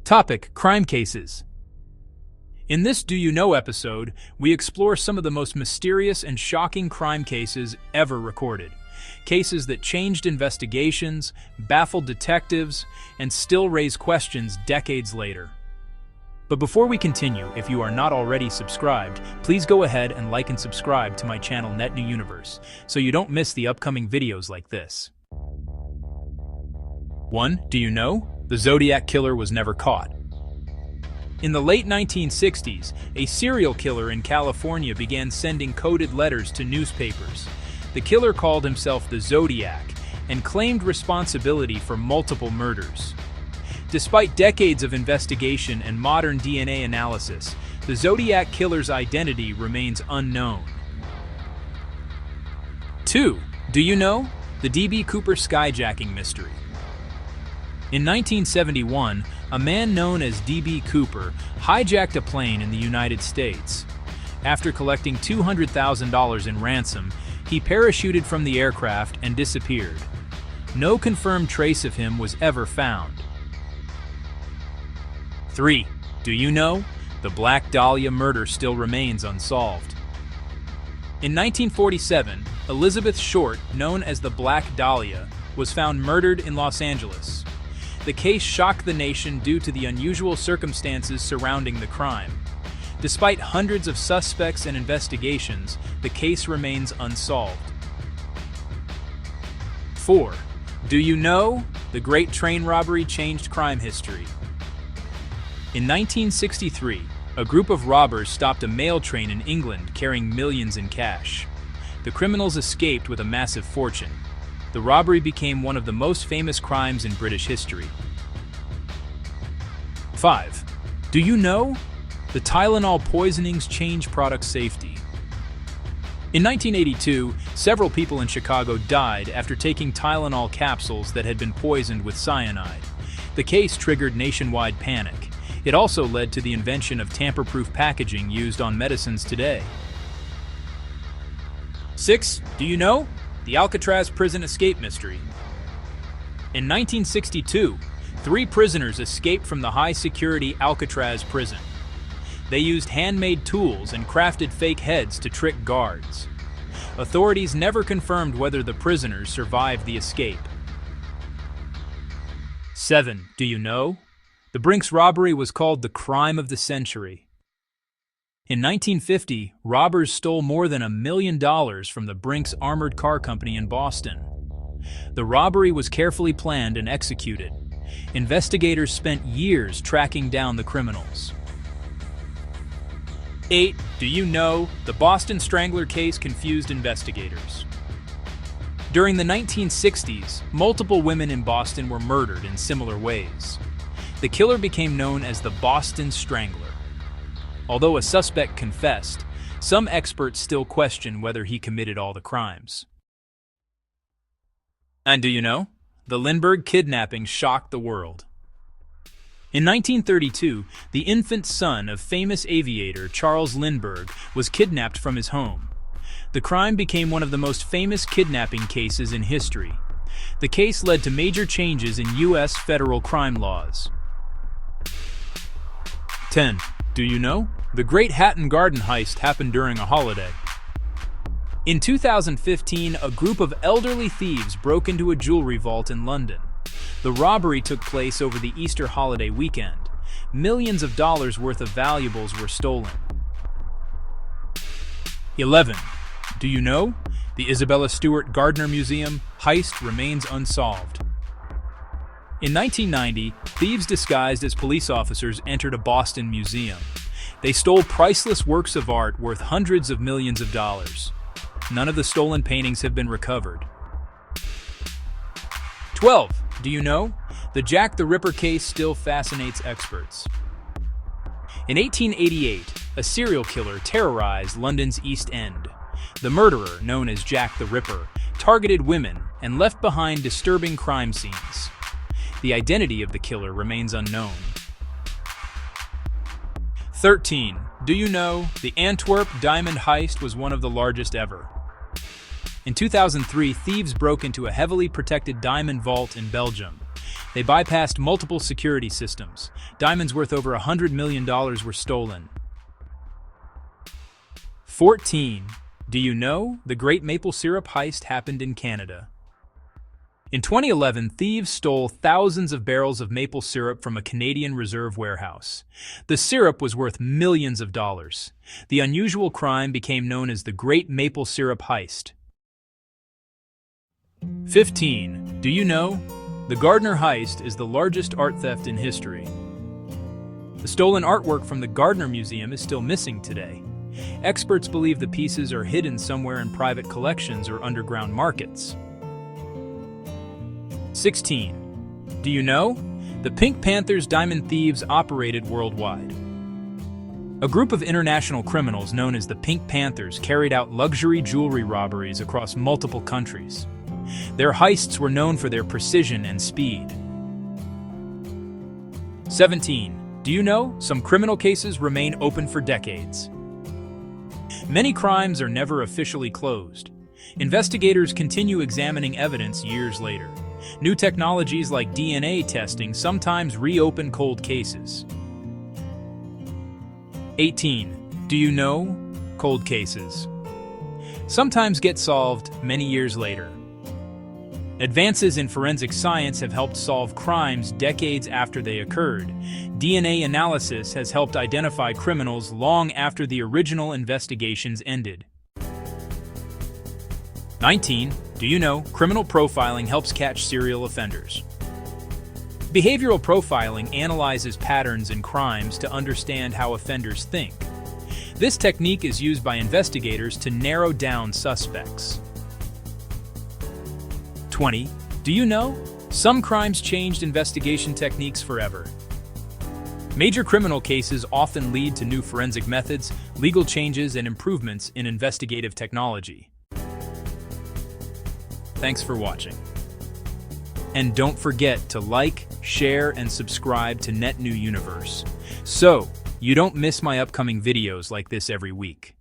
Topic: Crime cases. In this Do You Know episode, we explore some of the most mysterious and shocking crime cases ever recorded. Cases that changed investigations, baffled detectives, and still raise questions decades later. But before we continue, if you are not already subscribed, please go ahead and like and subscribe to my channel Net New Universe, so you don't miss the upcoming videos like this. 1. Do you know? The Zodiac Killer was never caught. In the late 1960s, a serial killer in California began sending coded letters to newspapers. The killer called himself the Zodiac and claimed responsibility for multiple murders. Despite decades of investigation and modern DNA analysis, the Zodiac Killer's identity remains unknown. 2. Do you know? The D.B. Cooper Skyjacking mystery. In 1971, a man known as D.B. Cooper hijacked a plane in the United States. After collecting $200,000 in ransom, he parachuted from the aircraft and disappeared. No confirmed trace of him was ever found. 3. Do you know? The Black Dahlia murder still remains unsolved. In 1947, Elizabeth Short, known as the Black Dahlia, was found murdered in Los Angeles. The case shocked the nation due to the unusual circumstances surrounding the crime. Despite hundreds of suspects and investigations, the case remains unsolved. 4. Do you know? The Great Train Robbery changed crime history. In 1963, a group of robbers stopped a mail train in England carrying millions in cash. The criminals escaped with a massive fortune. The robbery became one of the most famous crimes in British history. 5. Do you know? The Tylenol poisonings change product safety. In 1982, several people in Chicago died after taking Tylenol capsules that had been poisoned with cyanide. The case triggered nationwide panic. It also led to the invention of tamper-proof packaging used on medicines today. 6. Do you know? The Alcatraz prison escape mystery. In 1962, 3 prisoners escaped from the high-security Alcatraz prison. They used handmade tools and crafted fake heads to trick guards. Authorities never confirmed whether the prisoners survived the escape. 7. Do you know? The Brinks robbery was called the crime of the century. In 1950, robbers stole more than $1 million from the Brinks Armored Car Company in Boston. The robbery was carefully planned and executed. Investigators spent years tracking down the criminals. 8. Do you know? The Boston Strangler case confused investigators. During the 1960s, multiple women in Boston were murdered in similar ways. The killer became known as the Boston Strangler. Although a suspect confessed, some experts still question whether he committed all the crimes. And do you know? The Lindbergh kidnapping shocked the world. In 1932, the infant son of famous aviator Charles Lindbergh was kidnapped from his home. The crime became one of the most famous kidnapping cases in history. The case led to major changes in U.S. federal crime laws. 10. Do you know? The Great Hatton Garden heist happened during a holiday. In 2015, a group of elderly thieves broke into a jewelry vault in London. The robbery took place over the Easter holiday weekend. Millions of dollars worth of valuables were stolen. 11. Do you know? The Isabella Stewart Gardner Museum heist remains unsolved. In 1990, thieves disguised as police officers entered a Boston museum. They stole priceless works of art worth hundreds of millions of dollars. None of the stolen paintings have been recovered. 12. Do you know? The Jack the Ripper case still fascinates experts. In 1888, a serial killer terrorized London's East End. The murderer, known as Jack the Ripper, targeted women and left behind disturbing crime scenes. The identity of the killer remains unknown. 13. Do you know? The Antwerp diamond heist was one of the largest ever. In 2003, thieves broke into a heavily protected diamond vault in Belgium. They bypassed multiple security systems. Diamonds worth over $100 million were stolen. 14. Do you know the Great Maple Syrup heist happened in Canada? In 2011, thieves stole thousands of barrels of maple syrup from a Canadian reserve warehouse. The syrup was worth millions of dollars. The unusual crime became known as the Great Maple Syrup heist. 15. Do you know? The Gardner heist is the largest art theft in history. The stolen artwork from the Gardner Museum is still missing today. Experts believe the pieces are hidden somewhere in private collections or underground markets. 16. Do you know? The Pink Panthers diamond thieves operated worldwide. A group of international criminals known as the Pink Panthers carried out luxury jewelry robberies across multiple countries. Their heists were known for their precision and speed. 17. Do you know? Some criminal cases remain open for decades. Many crimes are never officially closed. Investigators continue examining evidence years later. New technologies like DNA testing sometimes reopen cold cases. 18. Do you know? Cold cases sometimes get solved many years later. Advances in forensic science have helped solve crimes decades after they occurred. DNA analysis has helped identify criminals long after the original investigations ended. 19. Do you know? Criminal profiling helps catch serial offenders. Behavioral profiling analyzes patterns in crimes to understand how offenders think. This technique is used by investigators to narrow down suspects. 20. Do you know? Some crimes changed investigation techniques forever. Major criminal cases often lead to new forensic methods, legal changes, and improvements in investigative technology. Thanks for watching. And don't forget to like, share, and subscribe to Net New Universe, so you don't miss my upcoming videos like this every week.